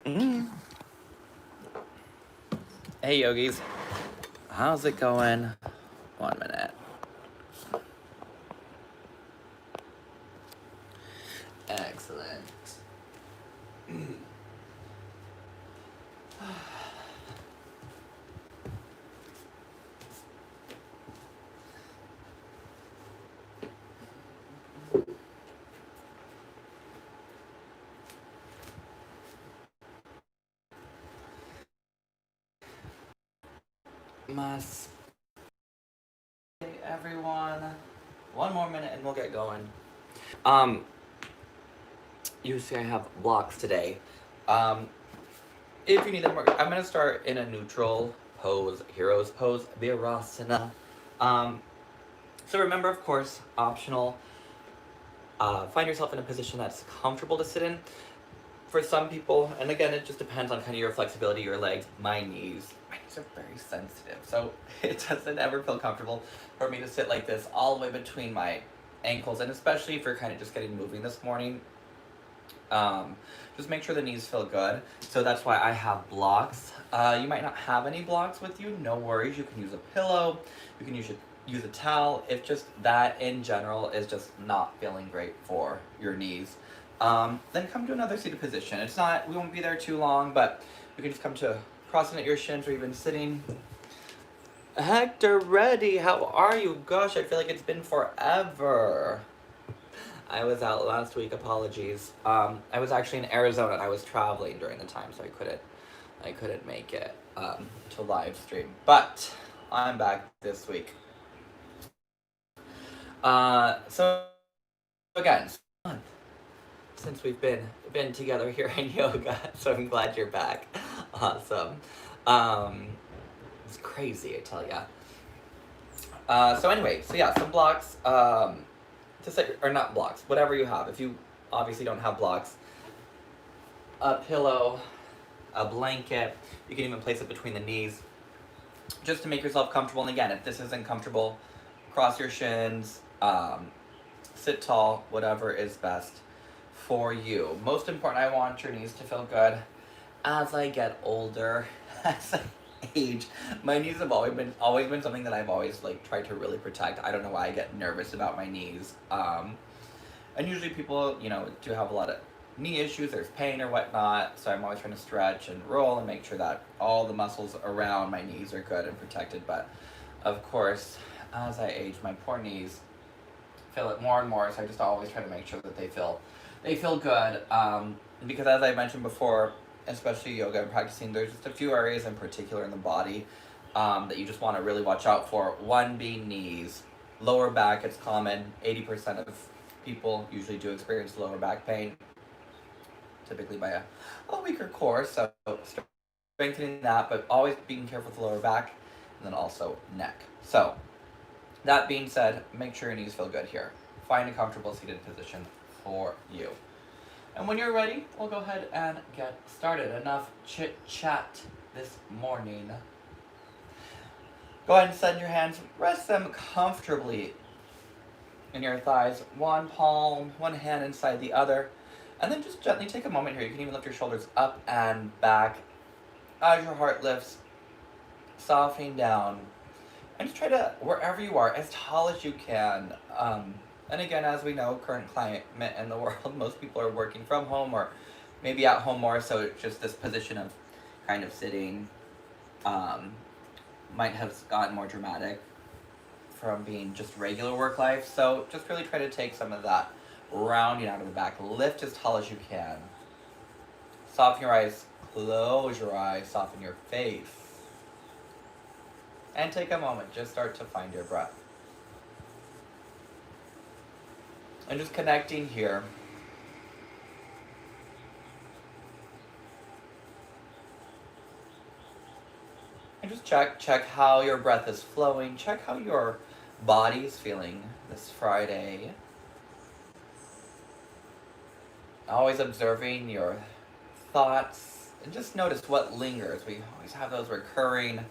Mm. Hey yogis, how's it going? 1 minute. Excellent. Must. Hey everyone, 1 more minute and we'll get going. You see I have blocks today. If you need them, I'm gonna start in a neutral pose, hero's pose, Virasana. So remember, of course, optional. Find yourself in a position that's comfortable to sit in. For some people, and again, it just depends on kind of your flexibility, your legs, my knees are very sensitive, so it doesn't ever feel comfortable for me to sit like this all the way between my ankles, and especially if you're kind of just getting moving this morning, just make sure the knees feel good. So that's why I have blocks. You might not have any blocks with you, no worries. You can use a pillow, you can use a towel if just that in general is just not feeling great for your knees. Then come to another seated position. We won't be there too long, but you can just come to crossing at your shins or even sitting. Hector, ready, how are you? Gosh, I feel like it's been forever. I was out last week, apologies. I was actually in Arizona and I was traveling during the time, so I couldn't make it to live stream. But I'm back this week. So again, since we've been together here in yoga, so I'm glad you're back. Awesome. It's crazy, I tell ya. So anyway, so yeah, some blocks. To set, or not blocks, whatever you have. If you obviously don't have blocks, a pillow, a blanket, you can even place it between the knees, just to make yourself comfortable. And again, if this isn't comfortable, cross your shins, sit tall, whatever is best for you. Most important, I want your knees to feel good. As I get older, as I age, my knees have always been something that I've always tried to really protect. I don't know why I get nervous about my knees. And usually people, do have a lot of knee issues, there's pain or whatnot, so I'm always trying to stretch and roll and make sure that all the muscles around my knees are good and protected. But of course, as I age, my poor knees feel it more and more, so I just always try to make sure that they feel good. Because as I mentioned before, especially yoga and practicing, there's just a few areas in particular in the body that you just want to really watch out for. One being knees. Lower back, it's common. 80% of people usually do experience lower back pain, typically by a weaker core, so strengthening that, but always being careful with the lower back, and then also neck. So, that being said, make sure your knees feel good here. Find a comfortable seated position for you. And when you're ready, we'll go ahead and get started. Enough chit-chat this morning. Go ahead and send your hands, rest them comfortably in your thighs. One palm, one hand inside the other. And then just gently take a moment here. You can even lift your shoulders up and back as your heart lifts, softening down. And just try to, wherever you are, as tall as you can. And again, as we know, current climate in the world, most people are working from home or maybe at home more, so it's just this position of kind of sitting might have gotten more dramatic from being just regular work life. So just really try to take some of that rounding out of the back. Lift as tall as you can. Soften your eyes, close your eyes, soften your face. And take a moment, just start to find your breath. And just connecting here. And just check how your breath is flowing. Check how your body is feeling this Friday. Always observing your thoughts. And just notice what lingers. We always have those recurring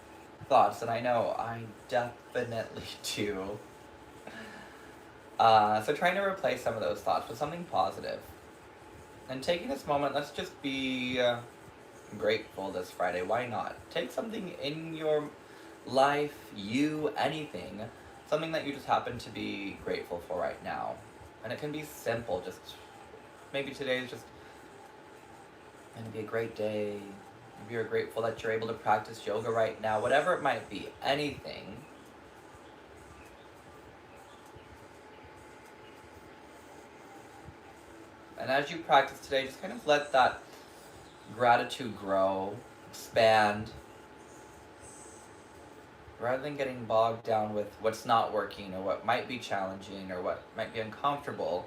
thoughts, and I know I definitely do. So trying to replace some of those thoughts with something positive. And taking this moment, let's just be grateful this Friday. Why not? Take something in your life, anything, something that you just happen to be grateful for right now. And it can be simple, just maybe today is just going to be a great day. Maybe you're grateful that you're able to practice yoga right now, whatever it might be, anything. And as you practice today, just kind of let that gratitude grow, expand, rather than getting bogged down with what's not working or what might be challenging or what might be uncomfortable.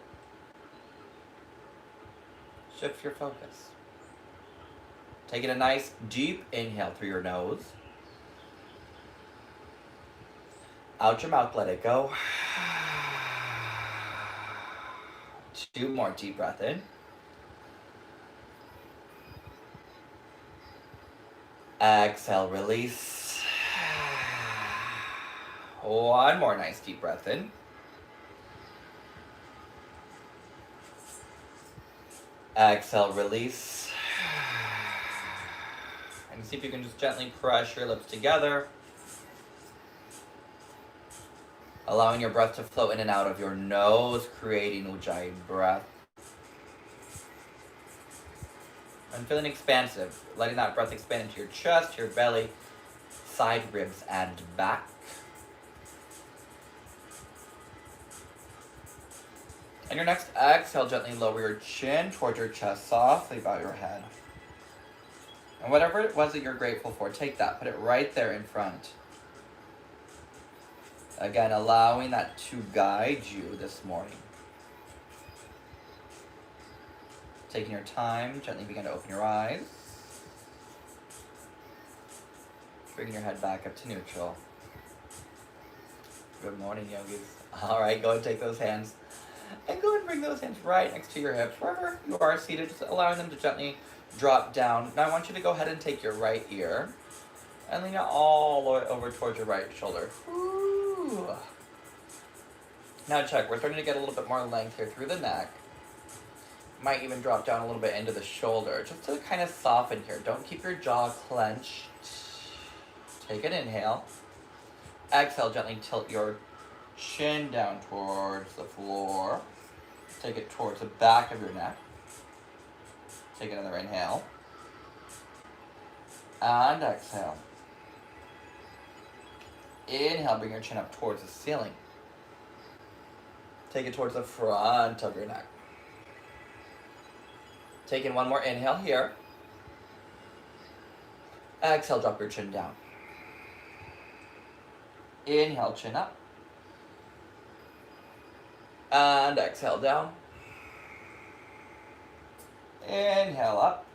Shift your focus. Taking a nice deep inhale through your nose. Out your mouth, let it go. 2 more deep breath in. Exhale, release. 1 more nice deep breath in. Exhale, release. And see if you can just gently press your lips together, allowing your breath to flow in and out of your nose, creating Ujjayi breath. And feeling expansive, letting that breath expand into your chest, your belly, side ribs, and back. And your next exhale, gently lower your chin towards your chest, softly bow your head. And whatever it was that you're grateful for, take that, put it right there in front. Again, allowing that to guide you this morning. Taking your time, gently begin to open your eyes. Bringing your head back up to neutral. Good morning, yogis. All right, go and take those hands. And go and bring those hands right next to your hips. Wherever you are seated, just allowing them to gently drop down. Now I want you to go ahead and take your right ear and lean it all the way over towards your right shoulder. Ooh. Now check, we're starting to get a little bit more length here through the neck. Might even drop down a little bit into the shoulder, just to kind of soften here. Don't keep your jaw clenched. Take an inhale. Exhale, gently tilt your chin down towards the floor. Take it towards the back of your neck. Take another inhale. And exhale. Inhale, bring your chin up towards the ceiling. Take it towards the front of your neck. Take in 1 more inhale here. Exhale, drop your chin down. Inhale, chin up. And exhale down. Inhale up.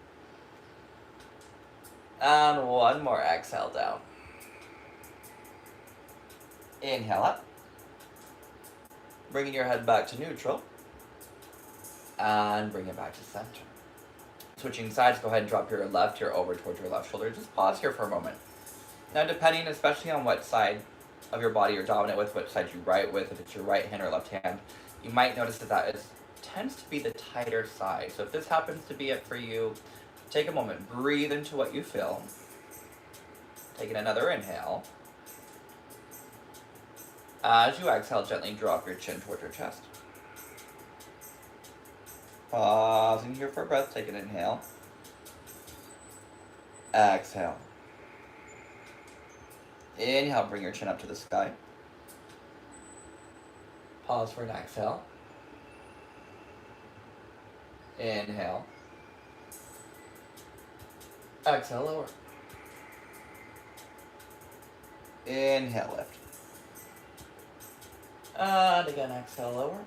And 1 more exhale down. Inhale up. Bringing your head back to neutral. And bring it back to center. Switching sides, go ahead and drop your left ear over towards your left shoulder. Just pause here for a moment. Now, depending especially on what side of your body you're dominant with, what side you write with, if it's your right hand or left hand, you might notice that tends to be the tighter side. So if this happens to be it for you, take a moment, breathe into what you feel. Taking another inhale. As you exhale, gently drop your chin towards your chest. Pausing here for breath, take an inhale. Exhale. Inhale, bring your chin up to the sky. Pause for an exhale. Inhale. Exhale, lower. Inhale, lift. And again, exhale, lower.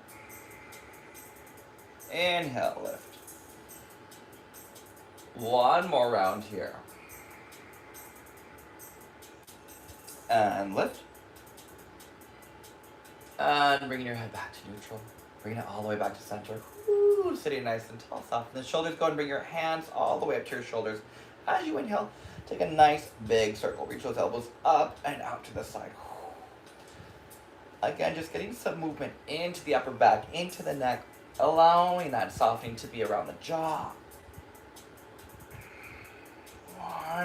Inhale, lift. 1 more round here. And lift. And bringing your head back to neutral. Bringing it all the way back to center. Ooh, sitting nice and tall. Soften the shoulders. Go and bring your hands all the way up to your shoulders. As you inhale, take a nice big circle. Reach those elbows up and out to the side. Again, just getting some movement into the upper back, into the neck, allowing that softening to be around the jaw.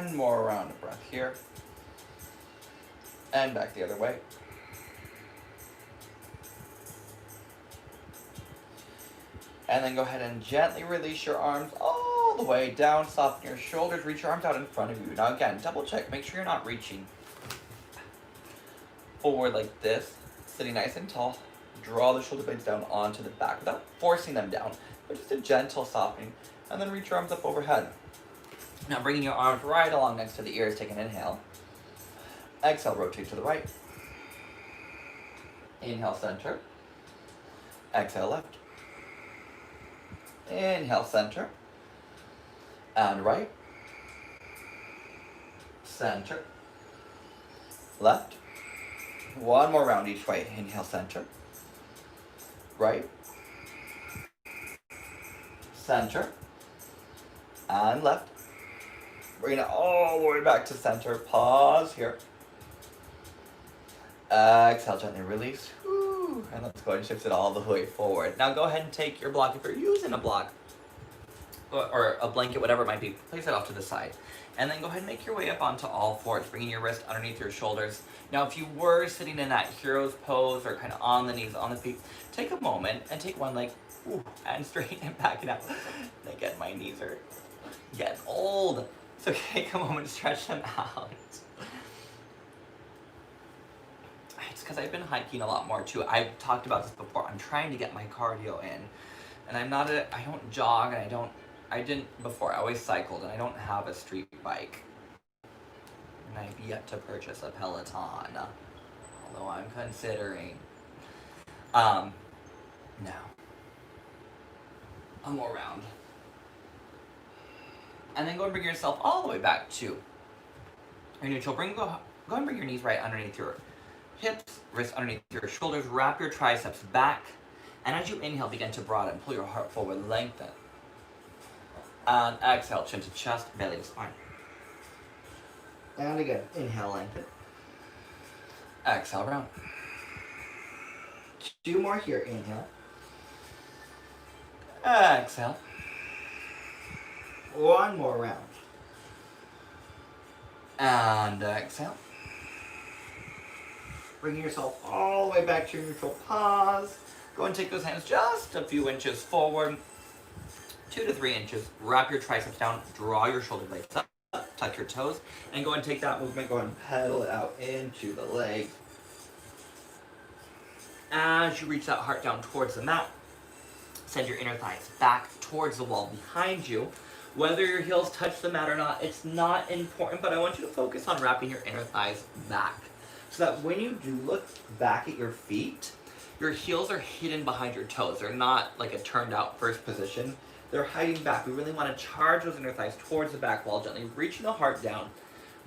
one more round of breath here. And back the other way. And then go ahead and gently release your arms all the way down, soften your shoulders, reach your arms out in front of you. Now again, double check, make sure you're not reaching forward like this, sitting nice and tall. Draw the shoulder blades down onto the back without forcing them down, but just a gentle softening. And then reach your arms up overhead. Now bringing your arms right along next to the ears, take an inhale. Exhale, rotate to the right. Inhale, center. Exhale, left. Inhale, center. And right. Center. Left. One more round each way. Inhale, center. Right. Center. And left. Bring it all the way back to center. Pause here. Exhale, gently release. Whew. And let's go ahead and shift it all the way forward. Now go ahead and take your block, if you're using a block, or a blanket, whatever it might be, place it off to the side. And then go ahead and make your way up onto all fours, bringing your wrist underneath your shoulders. Now if you were sitting in that hero's pose, or kind of on the knees, on the feet, take a moment and take one leg, and straighten it back and out. And again, my knees are getting old. So take a moment to stretch them out. It's because I've been hiking a lot more too. I've talked about this before. I'm trying to get my cardio in. And I don't jog, and I didn't before. I always cycled, and I don't have a street bike. And I've yet to purchase a Peloton, although I'm considering. Now, one more round. And then go and bring yourself all the way back to your neutral. Go ahead and bring your knees right underneath your hips, wrists underneath your shoulders. Wrap your triceps back. And as you inhale, begin to broaden. Pull your heart forward, lengthen. And exhale, chin to chest, belly to spine. And again, inhale, lengthen. Exhale, round. 2 more here, inhale. Exhale. 1 more round. And exhale. Bringing yourself all the way back to your neutral. Pause. Go and take those hands just a few inches forward. 2 to 3 inches. Wrap your triceps down. Draw your shoulder blades up. Tuck your toes. And go and take that movement. Go and pedal it out into the leg. As you reach that heart down towards the mat, send your inner thighs back towards the wall behind you. Whether your heels touch the mat or not, it's not important, but I want you to focus on wrapping your inner thighs back. So that when you do look back at your feet, your heels are hidden behind your toes. They're not like a turned out first position. They're hiding back. We really want to charge those inner thighs towards the back wall, gently reaching the heart down.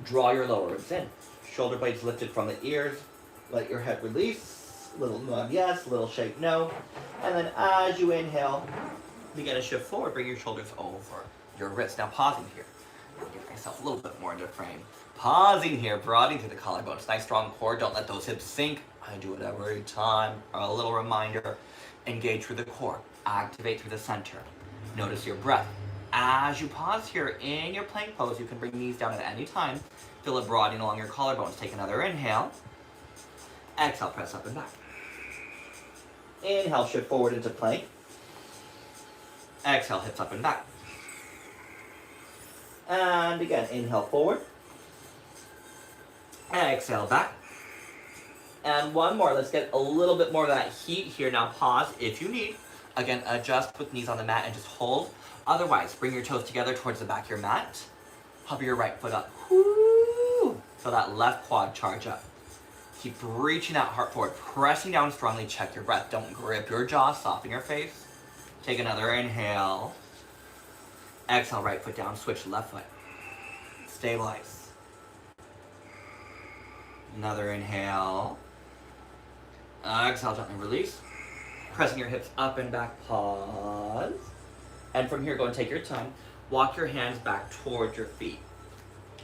Draw your lower ribs in. Shoulder blades lifted from the ears. Let your head release. Little nod yes, little shake no. And then as you inhale, begin to shift forward. Bring your shoulders over your wrists. Now pausing here. Give myself a little bit more into frame. Pausing here, broadening through the collarbones. Nice strong core. Don't let those hips sink. I do it every time. A little reminder. Engage through the core. Activate through the center. Notice your breath. As you pause here in your plank pose, you can bring knees down at any time. Feel it broadening along your collarbones. Take another inhale. Exhale, press up and back. Inhale, shift forward into plank. Exhale, hips up and back. And again, inhale forward. Exhale back. And one more. Let's get a little bit more of that heat here. Now pause if you need. Again, adjust with knees on the mat and just hold. Otherwise, bring your toes together towards the back of your mat. Hover your right foot up. Woo! Feel that left quad charge up. Keep reaching that heart forward. Pressing down strongly. Check your breath. Don't grip your jaw. Soften your face. Take another inhale. Exhale, right foot down. Switch left foot. Stabilize. Another inhale. Exhale, gently release. Pressing your hips up and back, pause. And from here, go and take your time. Walk your hands back towards your feet.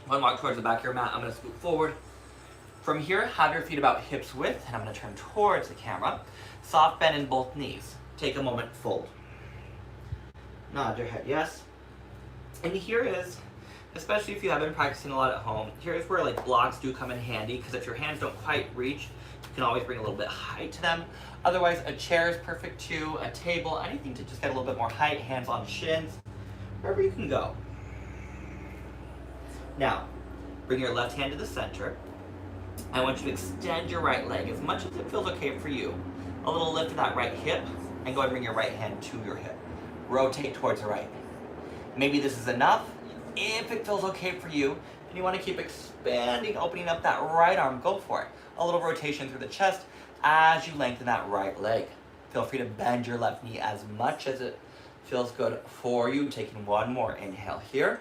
One walk towards the back of your mat. I'm gonna scoot forward. From here, have your feet about hips width, and I'm gonna turn towards the camera. Soft bend in both knees. Take a moment, fold. Nod your head, yes. And here is especially if you have been practicing a lot at home. Here's where like blocks do come in handy, because if your hands don't quite reach, you can always bring a little bit of height to them. Otherwise, a chair is perfect too, a table, anything to just get a little bit more height, hands on shins, wherever you can go. Now, bring your left hand to the center. I want you to extend your right leg as much as it feels okay for you. A little lift of that right hip, and go ahead and bring your right hand to your hip. Rotate towards the right. Maybe this is enough. If it feels okay for you, and you want to keep expanding, opening up that right arm, go for it. A little rotation through the chest as you lengthen that right leg. Feel free to bend your left knee as much as it feels good for you. Taking one more inhale here.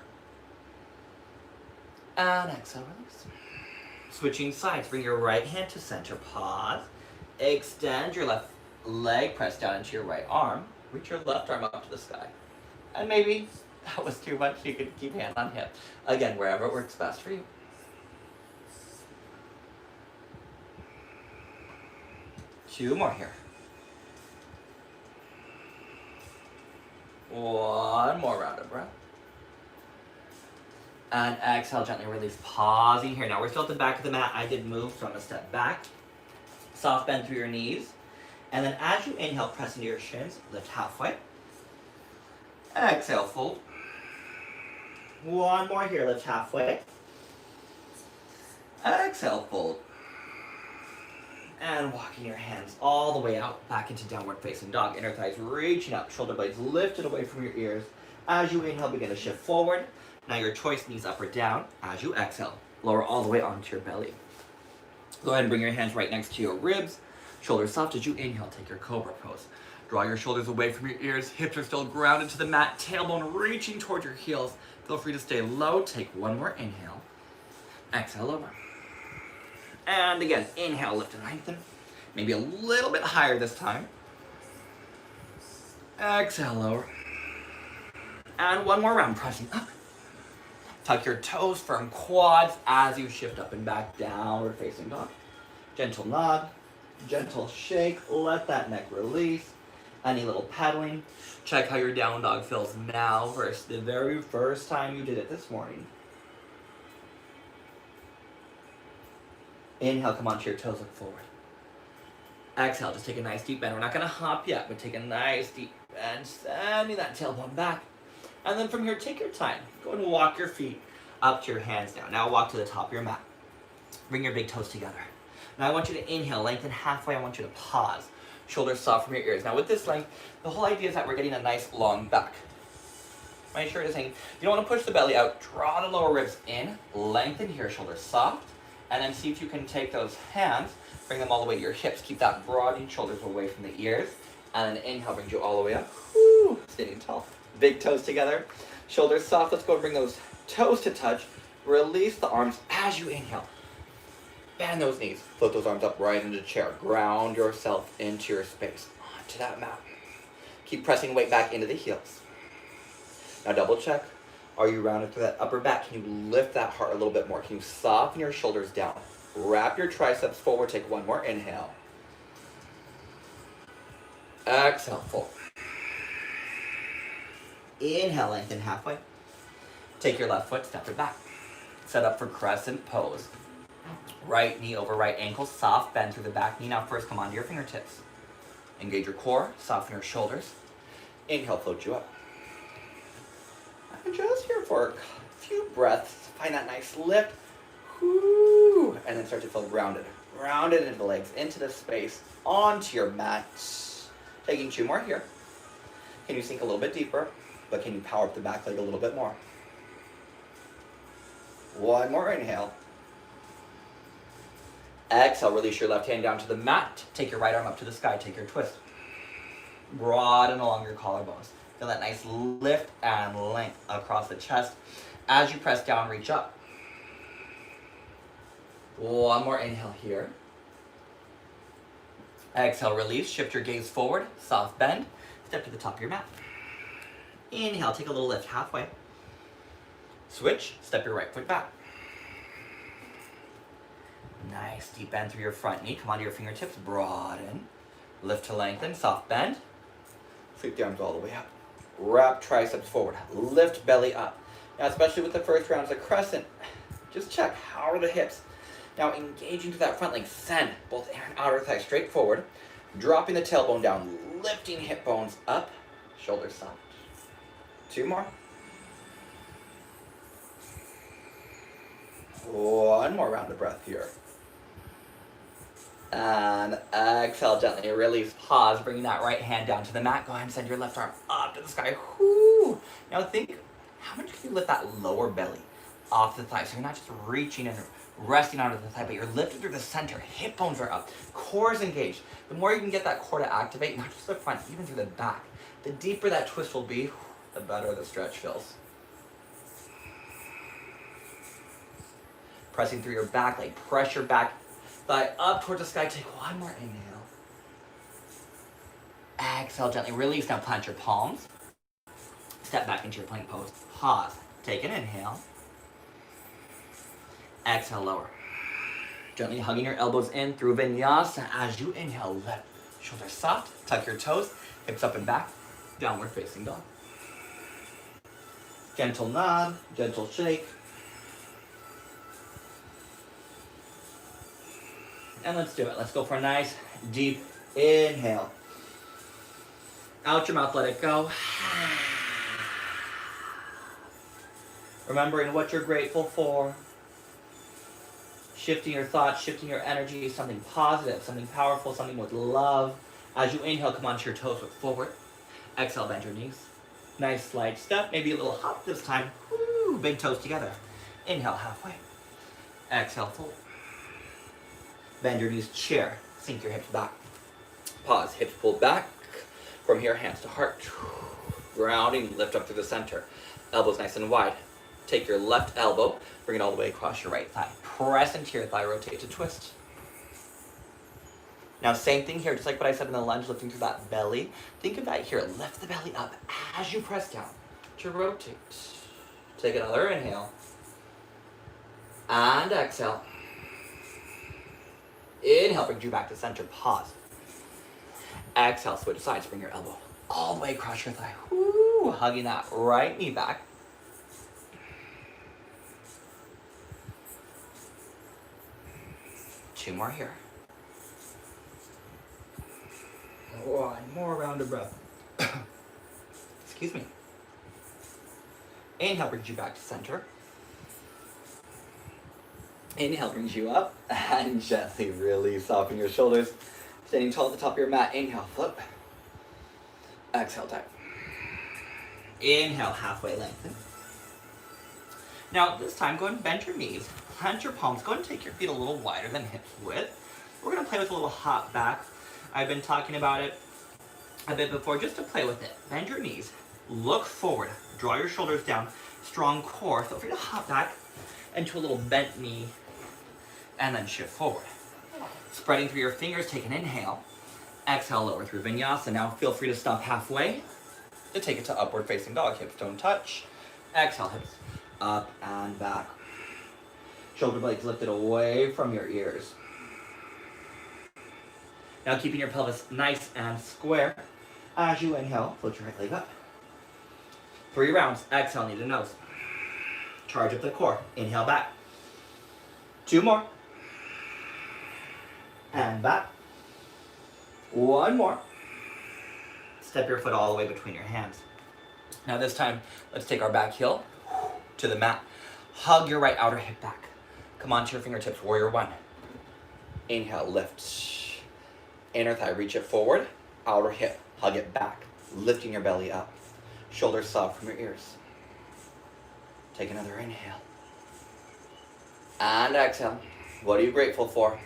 And exhale, release. Switching sides, bring your right hand to center, pause. Extend your left leg, press down into your right arm. Reach your left arm up to the sky. And maybe that was too much, you could keep hands on hip. Again, wherever it works best for you. Two more here. One more round of breath. And exhale, gently release, pausing here. Now we're still at the back of the mat. I did move, so I'm gonna step back. Soft bend through your knees. And then as you inhale, press into your shins, lift halfway. Exhale, fold. One more here, lift halfway. Exhale, fold. And walking your hands all the way out, back into downward facing dog. Inner thighs reaching up, shoulder blades lifted away from your ears. As you inhale, begin to shift forward. Now your choice, knees up or down. As you exhale, lower all the way onto your belly. Go ahead and bring your hands right next to your ribs. Shoulders soft as you inhale, take your Cobra Pose. Draw your shoulders away from your ears. Hips are still grounded to the mat. Tailbone reaching towards your heels. Feel free to stay low. Take one more inhale. Exhale over. And again, inhale, lift and lengthen. Maybe a little bit higher this time. Exhale, lower. And one more round, pressing up. Tuck your toes, firm quads as you shift up and back, downward facing dog. Gentle nod, gentle shake, let that neck release. Any little paddling. Check how your down dog feels now versus the very first time you did it this morning. Inhale, come onto your toes, look forward. Exhale, just take a nice deep bend. We're not gonna hop yet, but take a nice deep bend, sending that tailbone back. And then from here, take your time. Go and walk your feet up to your hands down. Now walk to the top of your mat. Bring your big toes together. Now I want you to inhale, lengthen halfway. I want you to pause. Shoulders soft from your ears. Now with this length, the whole idea is that we're getting a nice long back. My shirt is hanging. You don't want to push the belly out. Draw the lower ribs in. Lengthen here, shoulders soft. And then see if you can take those hands, bring them all the way to your hips. Keep that broadening shoulders away from the ears. And then inhale brings you all the way up. Woo, standing tall. Big toes together. Shoulders soft. Let's go and bring those toes to touch. Release the arms as you inhale. Bend those knees. Float those arms up right into the chair. Ground yourself into your space. Onto that mat. Keep pressing weight back into the heels. Now double check. Are you rounded through that upper back? Can you lift that heart a little bit more? Can you soften your shoulders down? Wrap your triceps forward. Take one more inhale. Exhale, fold. Inhale, lengthen halfway. Take your left foot, step it back. Set up for Crescent Pose. Right knee over right ankle, soft bend through the back knee. Now first come onto your fingertips. Engage your core, soften your shoulders. Inhale, float you up. I'm just here for a few breaths. Find that nice lift. Whoo, and then start to feel grounded. Grounded into the legs, into the space, onto your mat. Taking two more here. Can you sink a little bit deeper? But can you power up the back leg a little bit more? One more inhale. Exhale, release your left hand down to the mat. Take your right arm up to the sky. Take your twist. Broaden along your collarbones. Feel that nice lift and length across the chest. As you press down, reach up. One more inhale here. Exhale, release. Shift your gaze forward. Soft bend. Step to the top of your mat. Inhale, take a little lift halfway. Switch, step your right foot back. Nice, deep bend through your front knee. Come onto your fingertips, broaden. Lift to lengthen, soft bend. Sweep the arms all the way up. Wrap triceps forward. Lift belly up. Now, especially with the first rounds of Crescent, just check how are the hips. Now, engaging to that front leg, send both inner and outer thighs straight forward, dropping the tailbone down, lifting hip bones up, shoulders soft. 2 more. 1 more round of breath here. And exhale, gently release, pause, bringing that right hand down to the mat. Go ahead and send your left arm up to the sky. Whoo! Now think, how much can you lift that lower belly off the thigh? So you're not just reaching and resting onto the thigh, but you're lifting through the center. Hip bones are up, core is engaged. The more you can get that core to activate, not just the front, even through the back, the deeper that twist will be, the better the stretch feels. Pressing through your back leg, press your back thigh up towards the sky. Take 1 more inhale. Exhale, gently release. Now plant your palms. Step back into your plank pose. Pause. Take an inhale. Exhale, lower. Gently hugging your elbows in through Vinyasa. As you inhale, lift. Shoulders soft. Tuck your toes. Hips up and back. Downward facing dog. Gentle nod. Gentle shake. And let's do it. Let's go for a nice, deep inhale. Out your mouth, let it go. Remembering what you're grateful for. Shifting your thoughts, shifting your energy, something positive, something powerful, something with love. As you inhale, come onto your toes, look forward. Exhale, bend your knees. Nice slight step, maybe a little hop this time. Woo, big toes together. Inhale, halfway. Exhale, fold. Bend your knees, chair. Sink your hips back. Pause, hips pulled back. From here, hands to heart. Grounding, lift up through the center. Elbows nice and wide. Take your left elbow, bring it all the way across your right thigh. Press into your thigh, rotate to twist. Now, same thing here, just like what I said in the lunge, lifting through that belly. Think of that here, lift the belly up as you press down to rotate. Take another inhale. And exhale. Inhale, brings you back to center, pause. Exhale, switch sides, bring your elbow all the way across your thigh. Woo, hugging that right knee back. Two more here. 1 more round of breath. Excuse me. Inhale brings you back to center. Inhale brings you up, and gently release, soften your shoulders. Standing tall at the top of your mat. Inhale, flip. Exhale, dive. Inhale, halfway lengthen. Now, this time, go ahead and bend your knees. Plant your palms. Go ahead and take your feet a little wider than hips width. We're going to play with a little hop back. I've been talking about it a bit before, just to play with it. Bend your knees. Look forward. Draw your shoulders down. Strong core. Feel free to hop back into a little bent knee and then shift forward. Spreading through your fingers, take an inhale. Exhale, lower through Vinyasa. Now feel free to stop halfway to take it to upward facing dog. Hips don't touch. Exhale, hips up and back. Shoulder blades lifted away from your ears. Now keeping your pelvis nice and square. As you inhale, float your right leg up. 3 rounds. Exhale, knee to nose. Charge up the core. Inhale back. 2 more. And back. 1 more. Step your foot all the way between your hands. Now this time, let's take our back heel to the mat. Hug your right outer hip back. Come onto your fingertips, warrior 1. Inhale, lift. Inner thigh, reach it forward. Outer hip, hug it back. Lifting your belly up. Shoulders soft from your ears. Take another inhale. And exhale. What are you grateful for?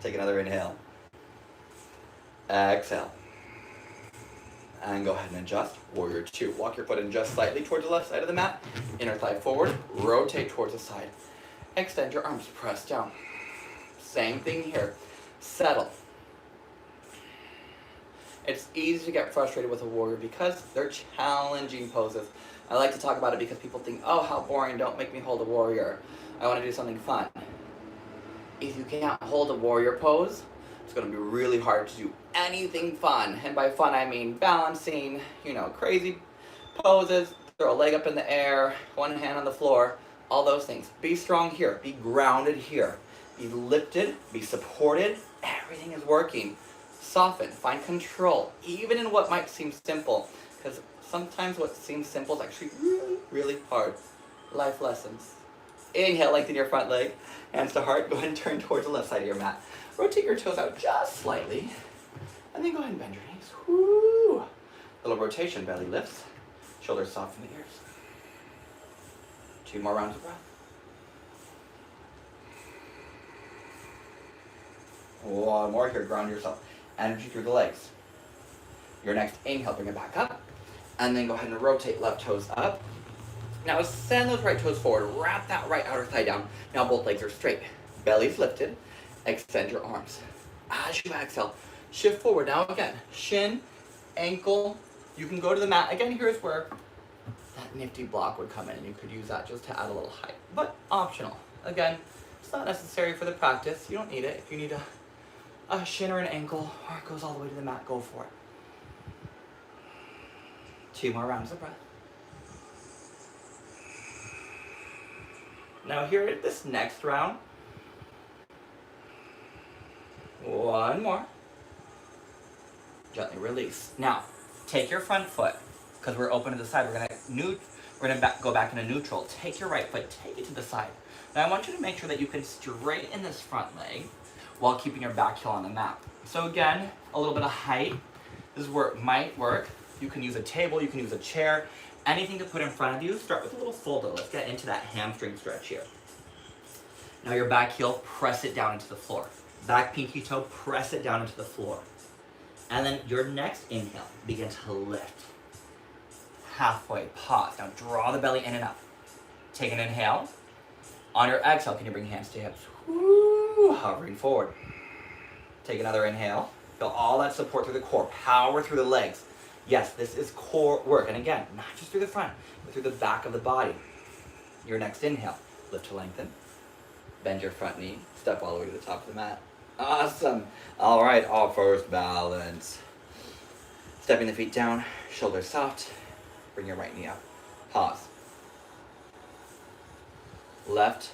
Take another inhale. Exhale. And go ahead and adjust. Warrior 2. Walk your foot in just slightly towards the left side of the mat. Inner thigh forward. Rotate towards the side. Extend your arms. Press down. Same thing here. Settle. It's easy to get frustrated with a warrior because they're challenging poses. I like to talk about it because people think, oh, how boring, don't make me hold a warrior. I want to do something fun. If you can't hold a warrior pose, it's going to be really hard to do anything fun. And by fun, I mean balancing, crazy poses. throw a leg up in the air, one hand on the floor, all those things. Be strong here, be grounded here. Be lifted, be supported, everything is working. Soften, find control, even in what might seem simple, because sometimes what seems simple is actually really, really hard. Life lessons. Inhale, lengthen your front leg, hands to heart, go ahead and turn towards the left side of your mat. Rotate your toes out just slightly, and then go ahead and bend your knees. Woo! Little rotation, belly lifts, shoulders soft from the ears. 2 more rounds of breath. One more here, ground yourself. Energy through the legs. Your next inhale, bring it back up. And then go ahead and rotate left toes up. Now send those right toes forward. Wrap that right outer thigh down. Now both legs are straight. Belly's lifted. Extend your arms. As you exhale, shift forward. Now again, shin, ankle. You can go to the mat. Again, here's where that nifty block would come in, and you could use that just to add a little height. But optional. Again, it's not necessary for the practice. You don't need it. If you need a shin or an ankle, or it goes all the way to the mat, go for it. 2 more rounds of breath. Now here at this next round, 1 more. Gently release. Now, take your front foot, because we're open to the side. We're gonna go back into neutral. Take your right foot, take it to the side. Now I want you to make sure that you can straighten this front leg while keeping your back heel on the mat. So again, a little bit of height. This is where it might work. You can use a table, you can use a chair, anything to put in front of you. Start with a little fold though. Let's get into that hamstring stretch here. Now your back heel, press it down into the floor. Back pinky toe, press it down into the floor. And then your next inhale, begin to lift. Halfway, pause. Now draw the belly in and up. Take an inhale. On your exhale, can you bring hands to hips? Woo, hovering forward. Take another inhale. Feel all that support through the core. Power through the legs. Yes, this is core work. And again, not just through the front, but through the back of the body. Your next inhale, lift to lengthen. Bend your front knee. Step all the way to the top of the mat. Awesome. All right, all first balance. Stepping the feet down, shoulders soft. Bring your right knee up. Pause. Left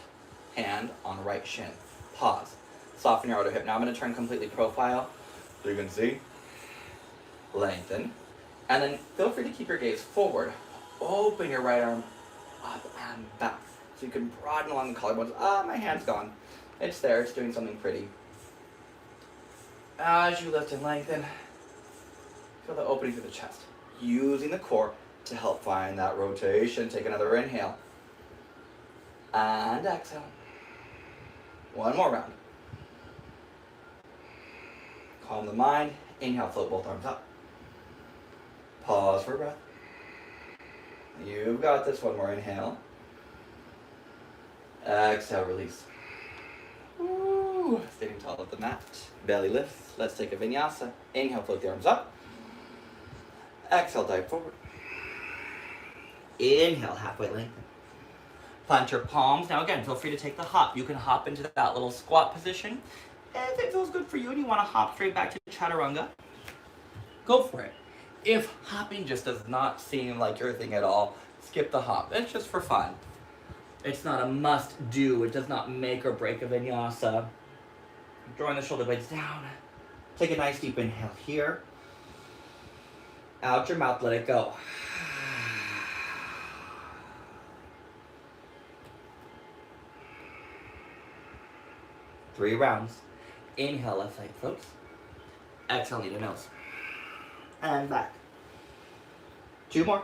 hand on right shin. Pause. Soften your outer hip. Now I'm going to turn completely profile so you can see. Lengthen. And then feel free to keep your gaze forward. Open your right arm up and back. So you can broaden along the collarbones. Ah, my hand's gone. It's there. It's doing something pretty. As you lift and lengthen, feel the opening through the chest. Using the core to help find that rotation. Take another inhale. And exhale. 1 more round. Calm the mind. Inhale, float both arms up. Pause for breath. You've got this. 1 more inhale. Exhale, release. Woo. Standing tall at the mat. Belly lifts. Let's take a vinyasa. Inhale, float the arms up. Exhale, dive forward. Inhale, halfway lengthen. Plant your palms. Now again, feel free to take the hop. You can hop into that little squat position. If it feels good for you and you want to hop straight back to chaturanga, go for it. If hopping just does not seem like your thing at all, skip the hop. It's just for fun. It's not a must do. It does not make or break a vinyasa. Drawing the shoulder blades down. Take a nice deep inhale here. Out your mouth, let it go. 3 rounds. Inhale, left side floats. Exhale, knee to nose. And back. 2 more.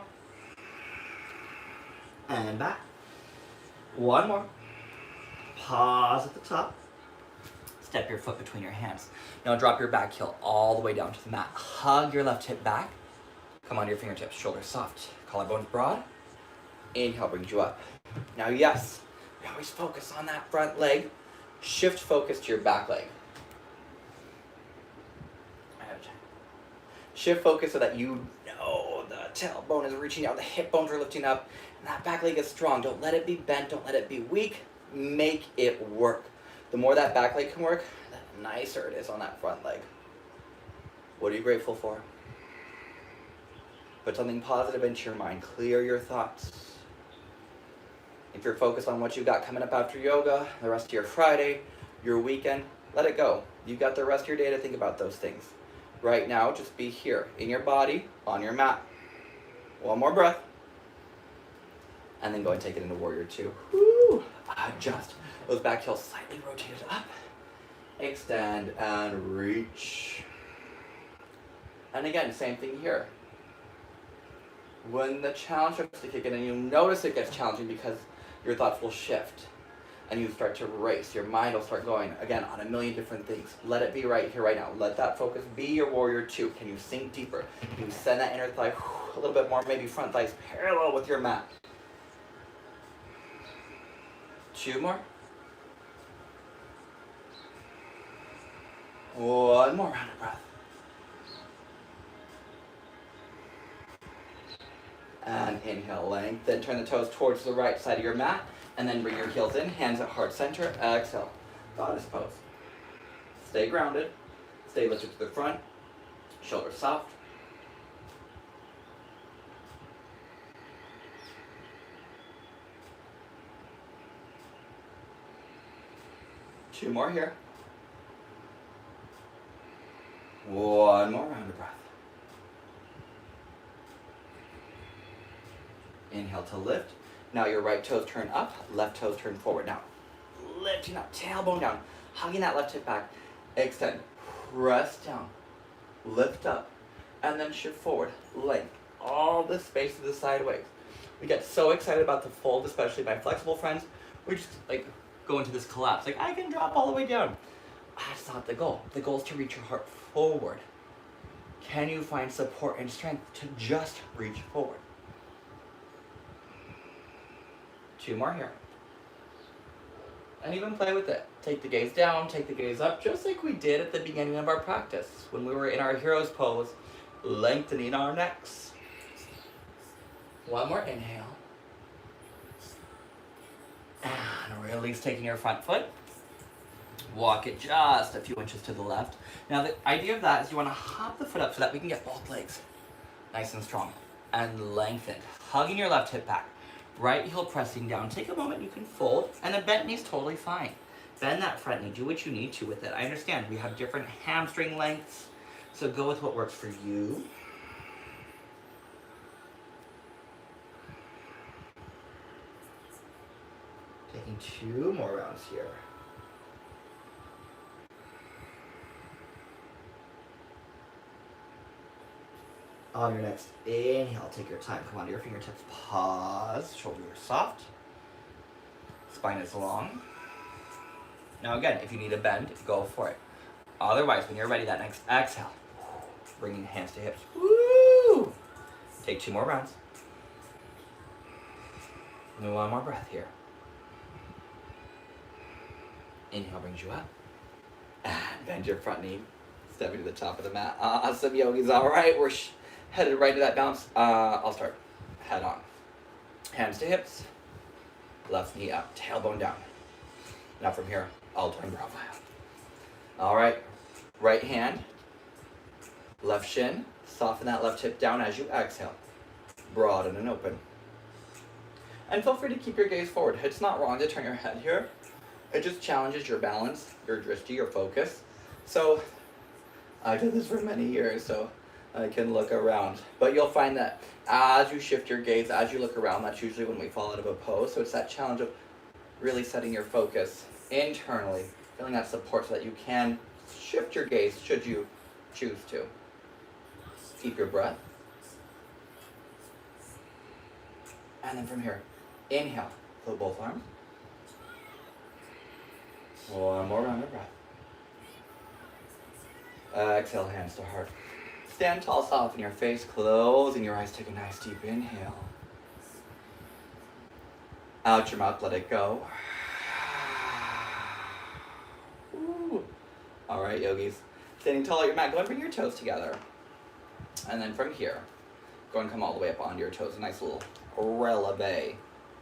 And back. 1 more. Pause at the top. Step your foot between your hands. Now drop your back heel all the way down to the mat. Hug your left hip back. Come onto your fingertips, shoulders soft. Collarbones broad. Inhale brings you up. Now yes, we always focus on that front leg. Shift focus to your back leg. Shift focus so that you know the tailbone is reaching out, the hip bones are lifting up, and that back leg is strong. Don't let it be bent, don't let it be weak. Make it work. The more that back leg can work, the nicer it is on that front leg. What are you grateful for? Put something positive into your mind. Clear your thoughts. If you're focused on what you got coming up after yoga, the rest of your Friday, your weekend, let it go. You got the rest of your day to think about those things. Right now, just be here, in your body, on your mat. One more breath. And then go and take it into Warrior Two. Woo! Adjust. Those back heels slightly rotated up. Extend and reach. And again, same thing here. When the challenge starts to kick in and you notice it gets challenging because your thoughts will shift and you start to race. Your mind will start going, again, on a million different things. Let it be right here, right now. Let that focus be your Warrior Two. Can you sink deeper? Can you send that inner thigh a little bit more, maybe front thighs parallel with your mat? 2 more. 1 more round of breath. And inhale, lengthen, turn the toes towards the right side of your mat, and then bring your heels in, hands at heart center, exhale, goddess pose. Stay grounded, stay lifted to the front, shoulders soft. Two more here. 1 more round of breath. Inhale to lift. Now your right toes turn up, left toes turn forward. Now, lifting up, tailbone down, hugging that left hip back. Extend, press down, lift up, and then shift forward. Length, all the space to the sideways. We get so excited about the fold, especially my flexible friends. We just like go into this collapse. Like, I can drop all the way down. That's not the goal. The goal is to reach your heart forward. Can you find support and strength to just reach forward? 2 more here. And even play with it. Take the gaze down, take the gaze up, just like we did at the beginning of our practice when we were in our hero's pose, lengthening our necks. 1 more inhale. And release, taking your front foot. Walk it just a few inches to the left. Now the idea of that is you want to hop the foot up so that we can get both legs nice and strong. And lengthen, hugging your left hip back. Right heel pressing down. Take a moment, you can fold, and a bent knee's totally fine. Bend that front knee, do what you need to with it. I understand we have different hamstring lengths, so go with what works for you. Taking 2 more rounds here. On your next inhale, take your time, come onto your fingertips, pause, shoulders are soft, spine is long. Now again, if you need a bend, go for it. Otherwise, when you're ready, that next exhale, bringing hands to hips. Woo! Take 2 more rounds. And 1 more breath here. Inhale brings you up. And bend your front knee, stepping to the top of the mat. Awesome, yogis. All right, we're headed right to that bounce. I'll start. Head on. Hands to hips. Left knee up. Tailbone down. Now from here, altering profile. All right. Right hand. Left shin. Soften that left hip down as you exhale. Broaden and open. And feel free to keep your gaze forward. It's not wrong to turn your head here. It just challenges your balance, your drishti, your focus. So I did this for many years, so I can look around. But you'll find that as you shift your gaze, as you look around, that's usually when we fall out of a pose. So it's that challenge of really setting your focus internally, feeling that support so that you can shift your gaze should you choose to. Keep your breath. And then from here, inhale, float both arms. 1 more round of breath. Exhale, hands to heart. Stand tall, soften your face, closing your eyes, take a nice deep inhale. Out your mouth, let it go. Ooh. All right, yogis. Standing tall at your mat, go and bring your toes together. And then from here, go and come all the way up onto your toes. A nice little releve.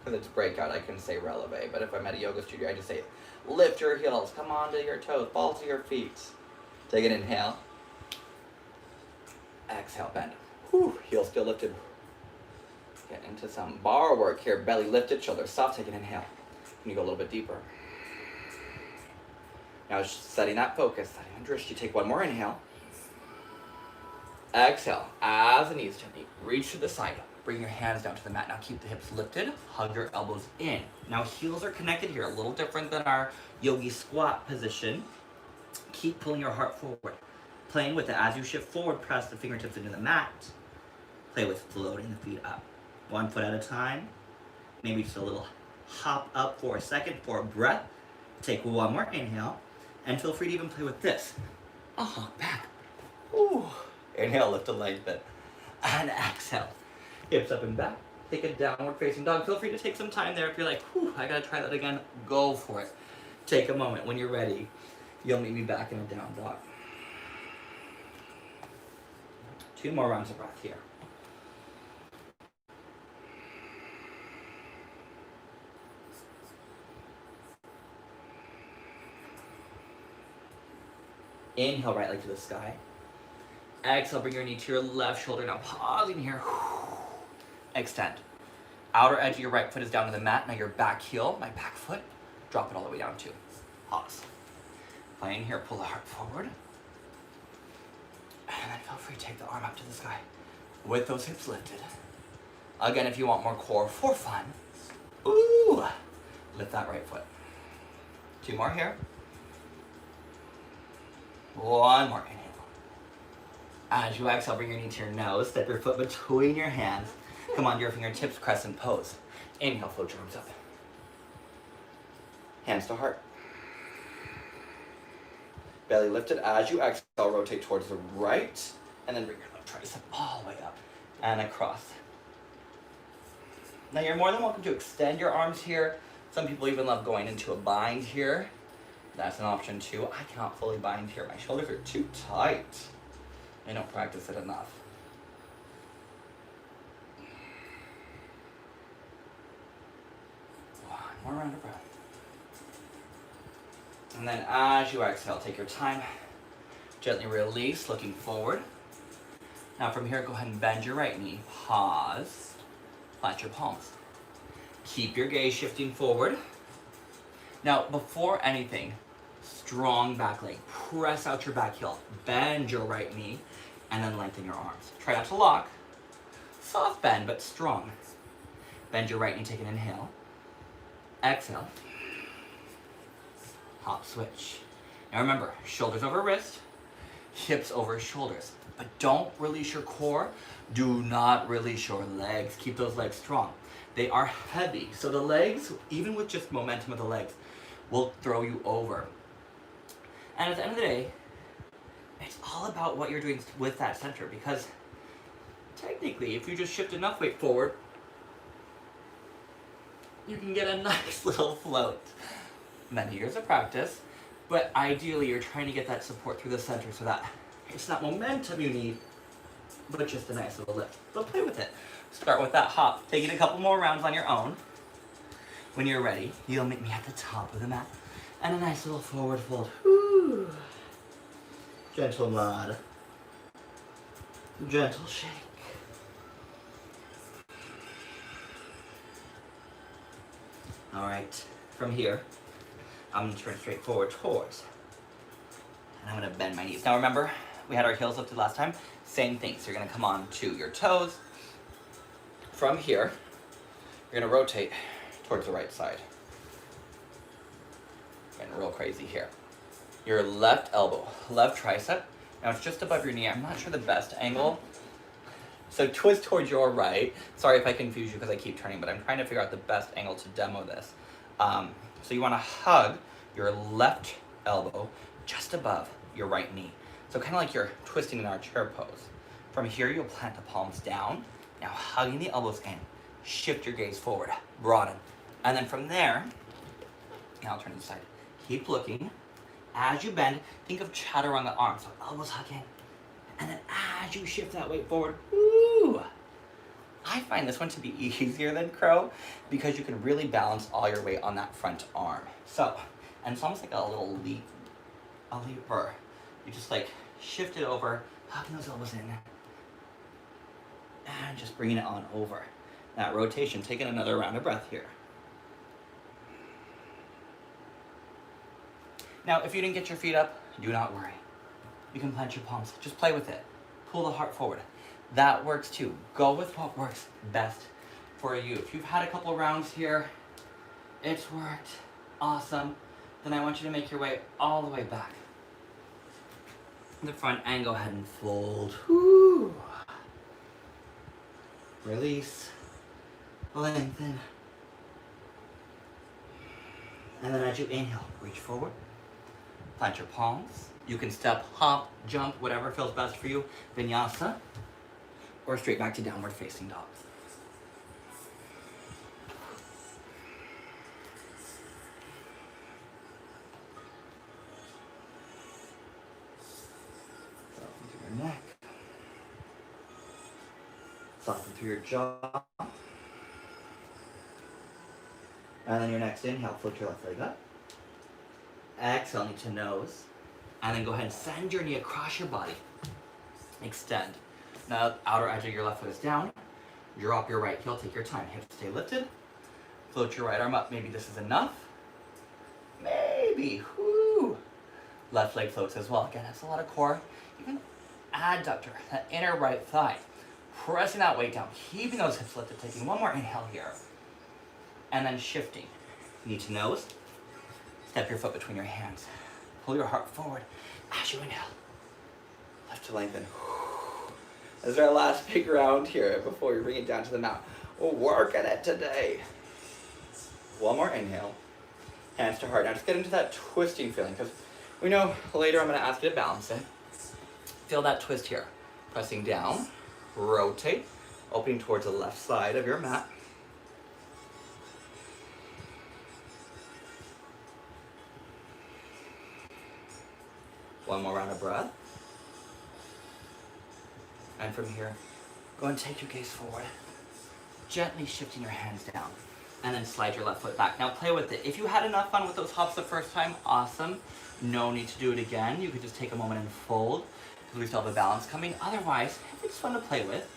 Because it's breakout, I can say releve. But if I'm at a yoga studio, I just say lift your heels, come onto your toes, balls to your feet. Take an inhale. Exhale, bend. Whew, heels still lifted. Get into some bar work here. Belly lifted, shoulders soft. Take an inhale. And you go a little bit deeper. Now setting that focus, setting that drishti. Take one more inhale. Exhale. As the knees gently reach to the side. Bring your hands down to the mat. Now keep the hips lifted. Hug your elbows in. Now heels are connected here. A little different than our yogi squat position. Keep pulling your heart forward. Playing with it. As you shift forward, press the fingertips into the mat. Play with floating the feet up. 1 foot at a time. Maybe just a little hop up for a second for a breath. Take one more inhale. And feel free to even play with this. A hop back. Ooh. Inhale, lift a lengthen. And exhale. Hips up and back. Take a downward facing dog. Feel free to take some time there. If you're like, whew, I gotta try that again, go for it. Take a moment. When you're ready, you'll meet me back in a down dog. 2 more rounds of breath here. Inhale, right leg to the sky. Exhale, bring your knee to your left shoulder. Now pausing here. Extend. Outer edge of your right foot is down to the mat. Now your back heel, my back foot, drop it all the way down too. Pause. Playing here, pull the heart forward. And then feel free to take the arm up to the sky with those hips lifted. Again, if you want more core for fun, ooh, lift that right foot. 2 more here. 1 more inhale. As you exhale, bring your knee to your nose. Step your foot between your hands. Come onto your fingertips, Crescent Pose. Inhale, float your arms up. Hands to heart. Belly lifted. As you exhale, rotate towards the right. And then bring your left tricep all the way up and across. Now you're more than welcome to extend your arms here. Some people even love going into a bind here. That's an option too. I cannot fully bind here. My shoulders are too tight. I don't practice it enough. One more round of breath. And then as you exhale, take your time. Gently release, looking forward. Now from here, go ahead and bend your right knee. Pause. Plant your palms. Keep your gaze shifting forward. Now, before anything, strong back leg. Press out your back heel. Bend your right knee. And then lengthen your arms. Try not to lock. Soft bend, but strong. Bend your right knee, take an inhale. Exhale. Hop switch. Now remember, shoulders over wrist, hips over shoulders. But don't release your core. Do not release your legs. Keep those legs strong. They are heavy. So the legs, even with just momentum of the legs, will throw you over. And at the end of the day, it's all about what you're doing with that center, because technically, if you just shift enough weight forward, you can get a nice little float. Many years of practice, but ideally you're trying to get that support through the center so that it's not momentum you need, but just a nice little lift. So play with it. Start with that hop. Take it a couple more rounds on your own. When you're ready, you'll meet me at the top of the mat. And a nice little forward fold. Whew. Gentle nod. Gentle shake. All right, from here, I'm gonna turn straight forward towards. And I'm gonna bend my knees. Now remember, we had our heels lifted last time. Same thing, so you're gonna come on to your toes. From here, you're gonna rotate towards the right side. Getting real crazy here. Your left elbow, left tricep. Now it's just above your knee. I'm not sure the best angle. So twist towards your right. Sorry if I confuse you because I keep turning, but I'm trying to figure out the best angle to demo this. So you wanna hug your left elbow just above your right knee. So kind of like you're twisting in our chair pose. From here, you'll plant the palms down. Now hugging the elbows in. Shift your gaze forward, broaden. And then from there, now I'll turn to the side. Keep looking. As you bend, think of chaturanga arms. So elbows hug in. And then as you shift that weight forward, woo! I find this one to be easier than crow because you can really balance all your weight on that front arm. So, and it's almost like a little leap, a leaper. You just like shift it over, hugging those elbows in. And just bringing it on over. That rotation, taking another round of breath here. Now, if you didn't get your feet up, do not worry. You can plant your palms. Just play with it. Pull the heart forward. That works too. Go with what works best for you. If you've had a couple rounds here, it's worked, awesome, then I want you to make your way all the way back to the front and go ahead and fold. Woo. Release, lengthen. And then as you inhale, reach forward, plant your palms. You can step, hop, jump, whatever feels best for you. Vinyasa, or straight back to downward facing dog. Soften through your neck. Soften through your jaw. And then your next inhale, float your left leg up. Exhale, knee to nose. And then go ahead and send your knee across your body. Extend. Now, outer edge of your left foot is down. Drop your right heel, take your time. Hips stay lifted. Float your right arm up. Maybe this is enough. Maybe. Whoo. Left leg floats as well. Again, that's a lot of core. Even adductor, that inner right thigh. Pressing that weight down. Keeping those hips lifted. Taking one more inhale here. And then shifting. Knee to nose. Step your foot between your hands. Pull your heart forward as you inhale. Lift to lengthen. This is our last big round here before we bring it down to the mat. We'll work at it today. One more inhale. Hands to heart. Now just get into that twisting feeling, because we know later I'm going to ask you to balance it. Feel that twist here. Pressing down. Rotate. Opening towards the left side of your mat. One more round of breath. And from here, go and take your gaze forward. Gently shifting your hands down. And then slide your left foot back. Now play with it. If you had enough fun with those hops the first time, awesome. No need to do it again. You could just take a moment and fold, because we still have a balance coming. Otherwise, it's fun to play with.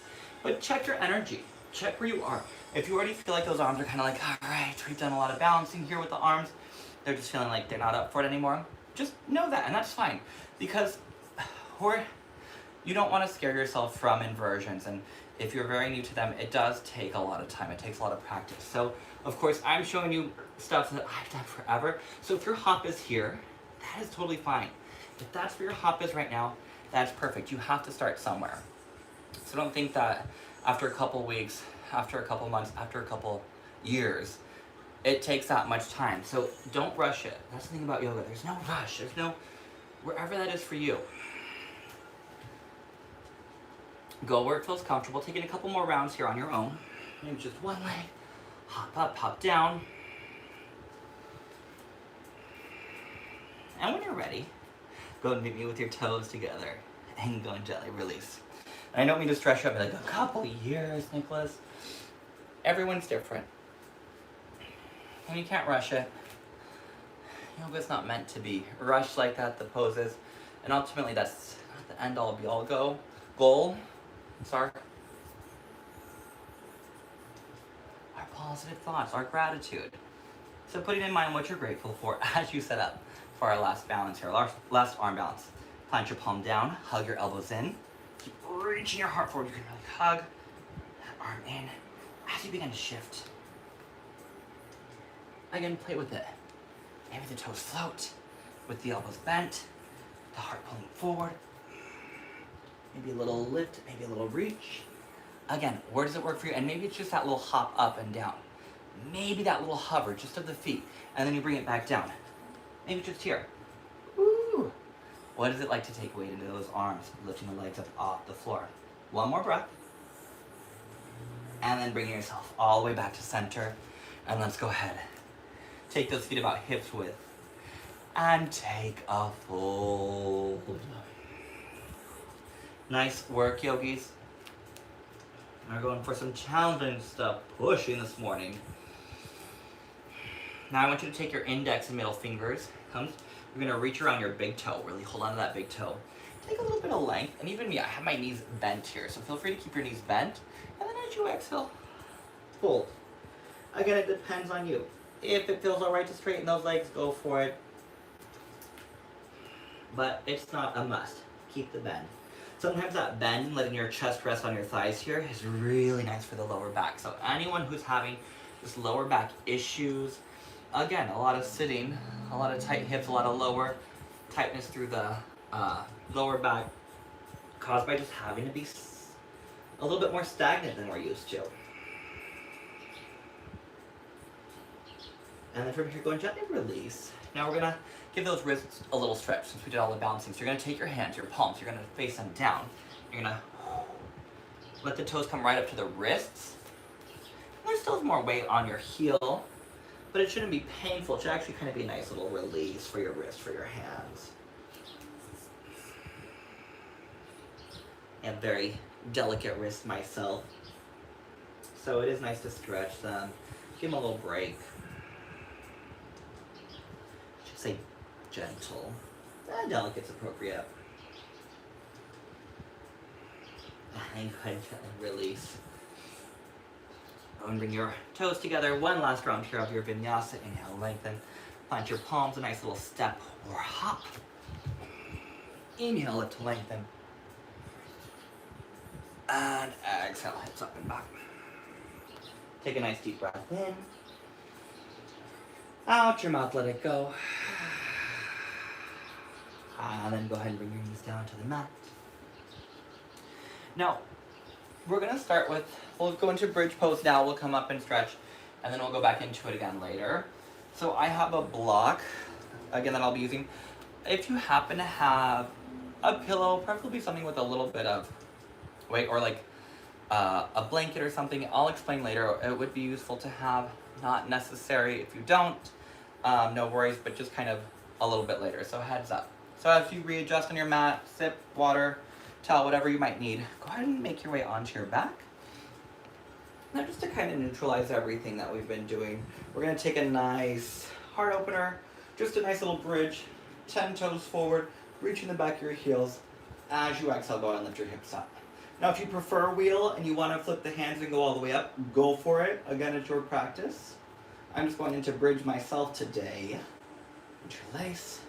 But check your energy. Check where you are. If you already feel like those arms are kind of like, all right, we've done a lot of balancing here with the arms. They're just feeling like they're not up for it anymore. Just know that, and that's fine. Because you don't want to scare yourself from inversions, and if you're very new to them, it does take a lot of time. It takes a lot of practice. So, of course, I'm showing you stuff that I've done forever. So if your hop is here, that is totally fine. If that's where your hop is right now, that's perfect. You have to start somewhere. So don't think that after a couple weeks, after a couple months, after a couple years, it takes that much time. So don't rush it. That's the thing about yoga. There's no rush. There's no, wherever that is for you. Go where it feels comfortable. Taking a couple more rounds here on your own. Maybe just one leg. Hop up, hop down. And when you're ready, go and meet me with your toes together. And go and gently release. And I don't mean to stress you out, like a couple years, Nicholas. Everyone's different. And you can't rush it. Yoga's not meant to be rushed like that, the poses. And ultimately, that's not the end all be all goal. Our positive thoughts, our gratitude. So putting in mind what you're grateful for as you set up for our last balance here, last arm balance. Plant your palm down, hug your elbows in. Keep reaching your heart forward. You can really hug that arm in as you begin to shift. Again, play with it. Maybe the toes float with the elbows bent, the heart pulling forward. Maybe a little lift, maybe a little reach. Again, where does it work for you? And maybe it's just that little hop up and down. Maybe that little hover just of the feet. And then you bring it back down. Maybe just here. Woo! What is it like to take weight into those arms, lifting the legs up off the floor? One more breath. And then bringing yourself all the way back to center. And let's go ahead. Take those feet about hips width. And take a fold. Nice work, yogis. We're going for some challenging stuff, pushing this morning. Now I want you to take your index and middle fingers. You're gonna reach around your big toe, really hold on to that big toe. take a little bit of length, and even me, I have my knees bent here, so feel free to keep your knees bent, and then as you exhale, fold. Again, it depends on you. If it feels alright to straighten those legs, go for it. But it's not a must. Keep the bend. Sometimes that bend, letting your chest rest on your thighs here, is really nice for the lower back. So anyone who's having this lower back issues, again, a lot of sitting, a lot of tight hips, a lot of lower tightness through the lower back, caused by just having to be a little bit more stagnant than we're used to. And then from here, go and gently release. Now we're gonna give those wrists a little stretch since we did all the balancing. So you're gonna take your hands, your palms, you're gonna face them down. You're gonna let the toes come right up to the wrists. There's still more weight on your heel, but it shouldn't be painful. It should actually kind of be a nice little release for your wrist, for your hands. I have very delicate wrists myself, so it is nice to stretch them. Give them a little break. Say gentle. Delicate's appropriate. And go ahead and gently release. Go and bring your toes together. One last round here of your vinyasa. Inhale, lengthen. Plant your palms, a nice little step or hop. Inhale, lift to lengthen. And exhale, hips up and back. Take a nice deep breath in. Out your mouth, let it go. And then go ahead and bring your knees down to the mat. Now, we're gonna start with, we'll go into bridge pose now, we'll come up and stretch, and then we'll go back into it again later. So I have a block, again, that I'll be using. If you happen to have a pillow, preferably something with a little bit of weight, or like a blanket or something, I'll explain later. It would be useful to have, not necessary if you don't, no worries, but just kind of a little bit later, so heads up. So as you readjust on your mat, sip, water, towel, whatever you might need, go ahead and make your way onto your back. Now just to kind of neutralize everything that we've been doing, we're gonna take a nice heart opener, just a nice little bridge, 10 toes forward, reaching the back of your heels. As you exhale, go ahead and lift your hips up. Now if you prefer a wheel and you wanna flip the hands and go all the way up, go for it. Again, it's your practice. I'm just going into bridge myself today. Interlace.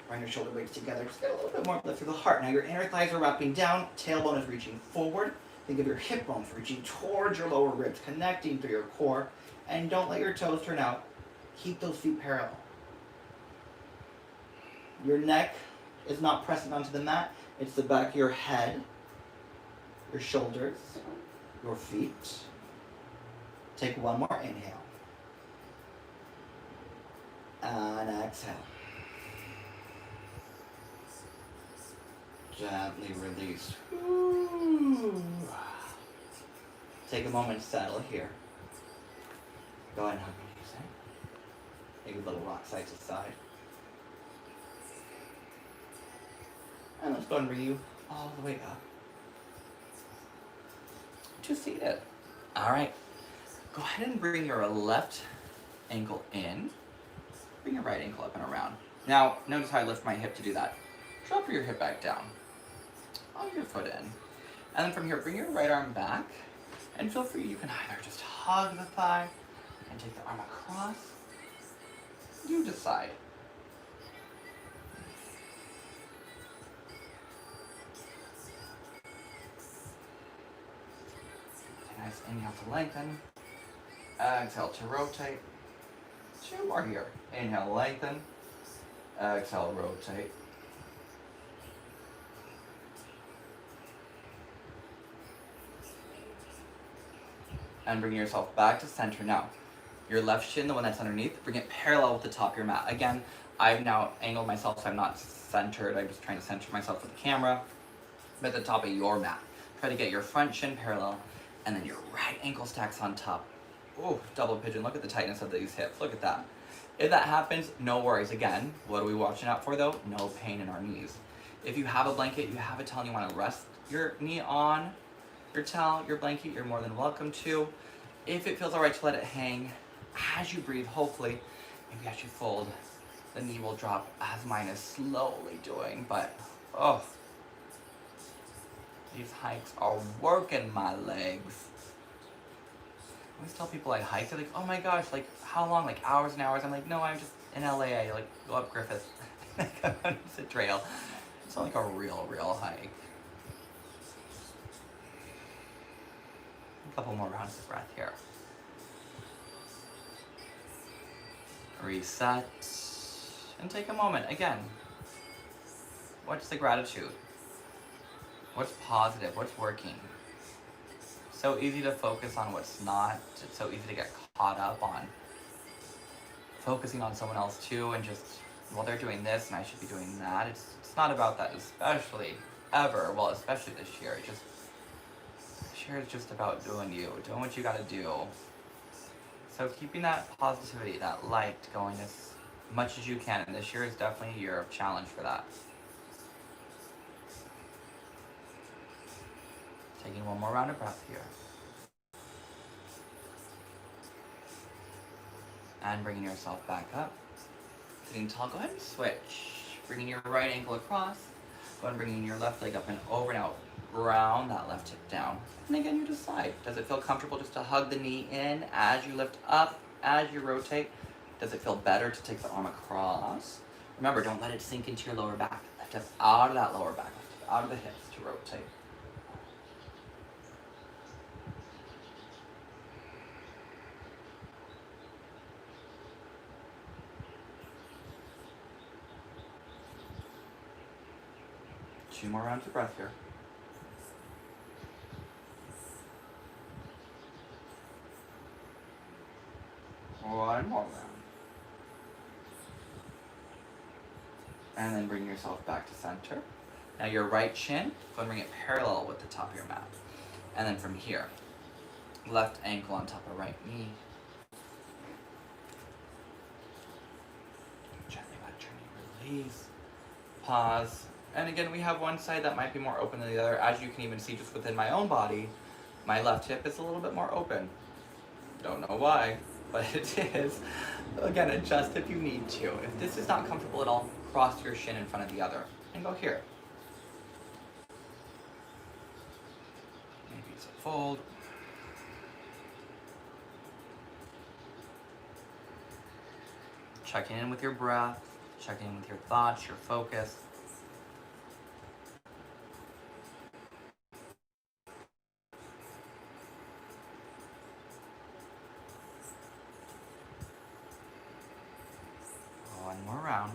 Bring your shoulder blades together. Just get a little bit more lift through the heart. Now your inner thighs are wrapping down. Tailbone is reaching forward. Think of your hip bones reaching towards your lower ribs, connecting through your core. And don't let your toes turn out. Keep those feet parallel. Your neck is not pressing onto the mat. It's the back of your head, your shoulders, your feet. Take one more inhale. And exhale. Gently release. Ooh. Take a moment to settle here. Go ahead and hug your knees in. Maybe a little rock side to side. And let's go and bring you all the way up to seated. All right. Go ahead and bring your left ankle in. Bring your right ankle up and around. Now, notice how I lift my hip to do that. Drop your hip back down. Plug your foot in. And then from here, bring your right arm back. And feel free, you can either just hug the thigh and take the arm across. You decide. Nice inhale to lengthen. Exhale to rotate. Two more here. Inhale, lengthen. Exhale, rotate. And bring yourself back to center now. Your left shin, the one that's underneath, bring it parallel with the top of your mat. Again, I've now angled myself so I'm not centered. I'm just trying to center myself with the camera. But at the top of your mat. Try to get your front shin parallel, and then your right ankle stacks on top. Ooh, double pigeon. Look at the tightness of these hips. Look at that. If that happens, no worries. Again, what are we watching out for though? No pain in our knees. If you have a blanket, you have a towel, and you want to rest your knee on your towel, your blanket, you're more than welcome to. If it feels alright to let it hang, as you breathe, hopefully, maybe as you fold, the knee will drop as mine is slowly doing, but oh, These hikes are working my legs. I always tell people I hike, they're like, oh my gosh, like how long? Like hours and hours. I'm like, no, I'm just in LA. I like go up Griffith. It's a trail. It's not like a real hike. A couple more rounds of breath here. Reset. And take a moment. Again, what's the gratitude? What's positive? What's working? So easy to focus on what's not. It's so easy to get caught up on focusing on someone else too, and just, well, they're doing this and I should be doing that. It's not about that, especially ever. Well, especially this year. This year is just about doing you, doing what you gotta do. So keeping that positivity, that light going as much as you can. And this year is definitely a year of challenge for that. Taking one more round of breath here. And bringing yourself back up. Sitting tall, go ahead and switch. Bringing your right ankle across. Go ahead and bringing your left leg up and over and out. Round that left hip down. And again, you decide. Does it feel comfortable just to hug the knee in as you lift up, as you rotate? Does it feel better to take the arm across? Remember, don't let it sink into your lower back. Lift up out of that lower back. Lift up out of the hips to rotate. Two more rounds of breath here. One more round. And then bring yourself back to center. Now your right shin, go and bring it parallel with the top of your mat. And then from here, left ankle on top of right knee. Gently back, turning, release. Pause. And again, we have one side that might be more open than the other. As you can even see just within my own body, my left hip is a little bit more open. Don't know why, but it is. Again, adjust if you need to. If this is not comfortable at all, cross your shin in front of the other and go here. Maybe it's a fold. Checking in with your breath, checking in with your thoughts, your focus. One more round.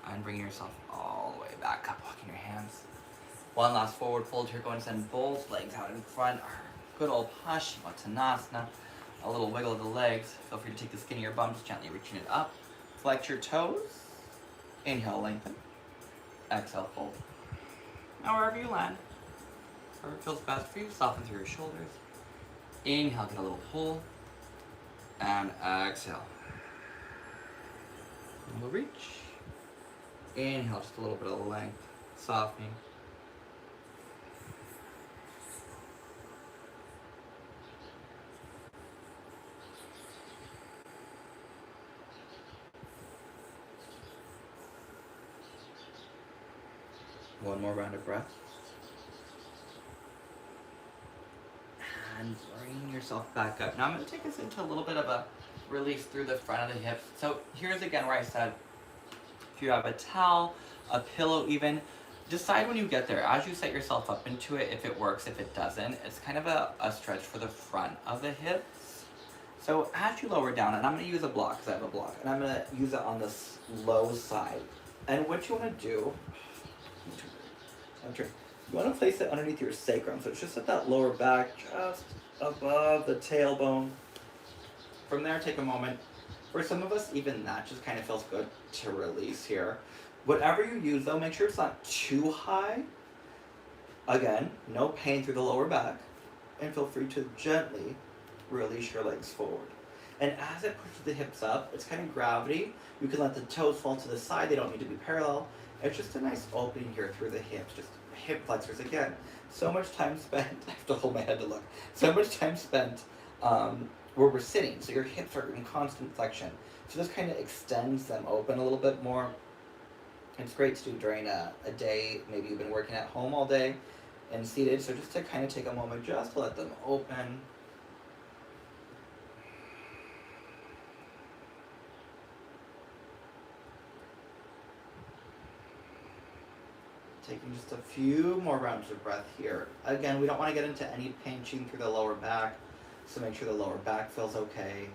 And bring yourself all the way back up, walking your hands. One last forward fold here. Go and send both legs out in front. Good old Paschimottanasana. A little wiggle of the legs. Feel free to take the skin of your bum, just gently reaching it up. Flex your toes. Inhale, lengthen. Exhale, fold. Now wherever you land, wherever it feels best for you, soften through your shoulders. Inhale, get a little pull. And exhale. And we'll reach. Inhale, just a little bit of length, softening. One more round of breath. And bring yourself back up. Now I'm going to take us into a little bit of a release through the front of the hips. So here's again where I said, if you have a towel, a pillow even, decide when you get there, as you set yourself up into it, if it works, if it doesn't. It's kind of a stretch for the front of the hips. So as you lower down, and I'm going to use a block, because I have a block, and I'm going to use it on this low side. And what you want to do, you want to place it underneath your sacrum, so it's just at that lower back, just above the tailbone. From there, take a moment. For some of us, even that just kind of feels good to release here. Whatever you use, though, make sure it's not too high. Again, no pain through the lower back. And feel free to gently release your legs forward. And as it pushes the hips up, it's kind of gravity. You can let the toes fall to the side. They don't need to be parallel. It's just a nice opening here through the hips. Just hip flexors again. So much time spent, I have to hold my head to look. So much time spent where we're sitting. So your hips are in constant flexion. So this kind of extends them open a little bit more. It's great to do during a day, maybe you've been working at home all day and seated, so just to kind of take a moment just to let them open. Taking just a few more rounds of breath here. Again, we don't want to get into any pinching through the lower back, so make sure the lower back feels okay.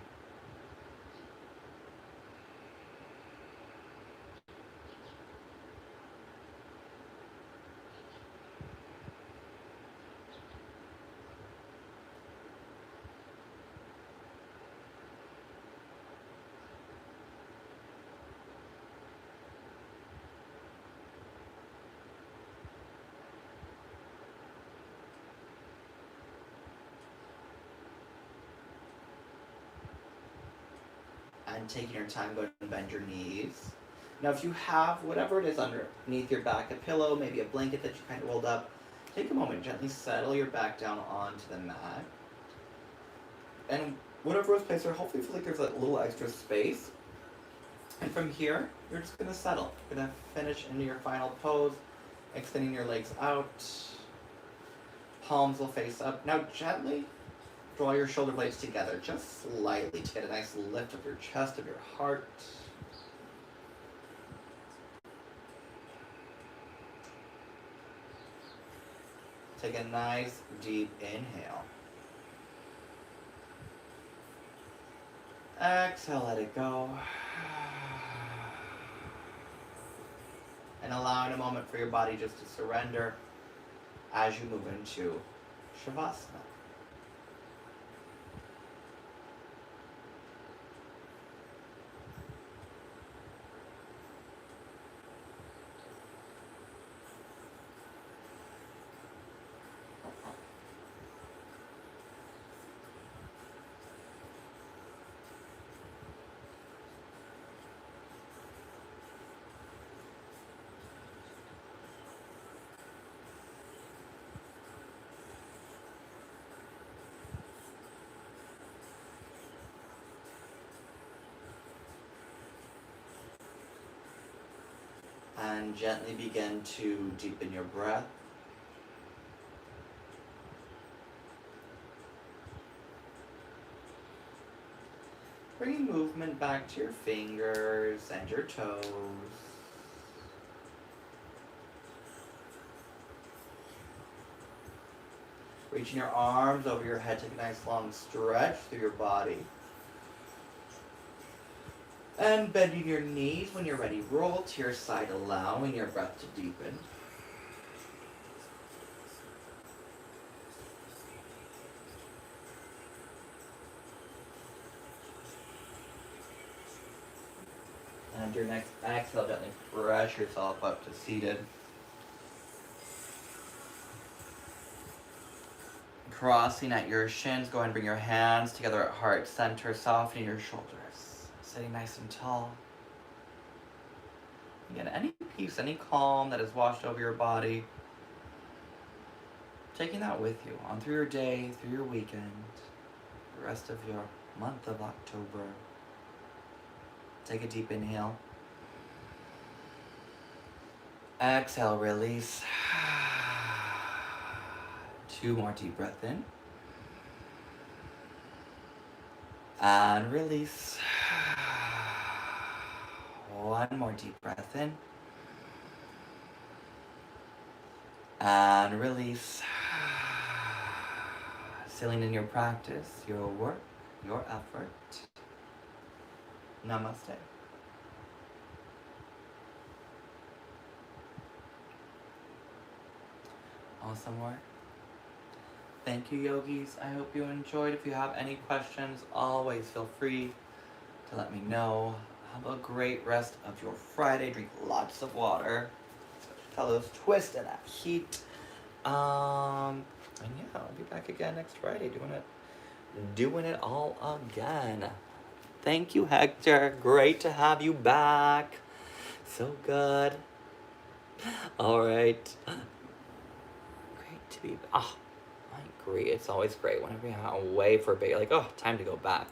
And taking your time, go and bend your knees. Now if you have whatever it is underneath your back, a pillow, maybe a blanket that you kind of rolled up, take a moment, gently settle your back down onto the mat. And whatever is placed there, hopefully feel like there's a little extra space. And from here, you're just gonna settle. You're gonna finish into your final pose, extending your legs out. Palms will face up. Now gently draw your shoulder blades together, just slightly, to get a nice lift of your chest, of your heart. Take a nice deep inhale. Exhale, let it go. And allowing a moment for your body just to surrender as you move into Shavasana. And gently begin to deepen your breath. Bringing movement back to your fingers and your toes. Reaching your arms over your head, take a nice long stretch through your body. And bending your knees when you're ready, roll to your side, allowing your breath to deepen. And your next exhale, gently press yourself up to seated. Crossing at your shins, go ahead and bring your hands together at heart center, softening your shoulders. Sitting nice and tall. Again, any peace, any calm that has washed over your body, taking that with you on through your day, through your weekend, the rest of your month of October. Take a deep inhale. Exhale, release. 2 more deep breath in. And release. 1 more deep breath in. And release. Sealing in your practice, your work, your effort. Namaste. Awesome work. Thank you, yogis. I hope you enjoyed. If you have any questions, always feel free to let me know. Have a great rest of your Friday. Drink lots of water. Fellows, twist in that heat. And yeah, I'll be back again next Friday doing it all again. Thank you, Hector. Great to have you back. So good. All right. Great to be back. Oh, I agree. It's always great whenever you're away for a bit. You're like, oh, time to go back.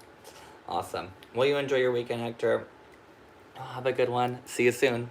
Awesome. Will you enjoy your weekend, Hector? Have a good one. See you soon.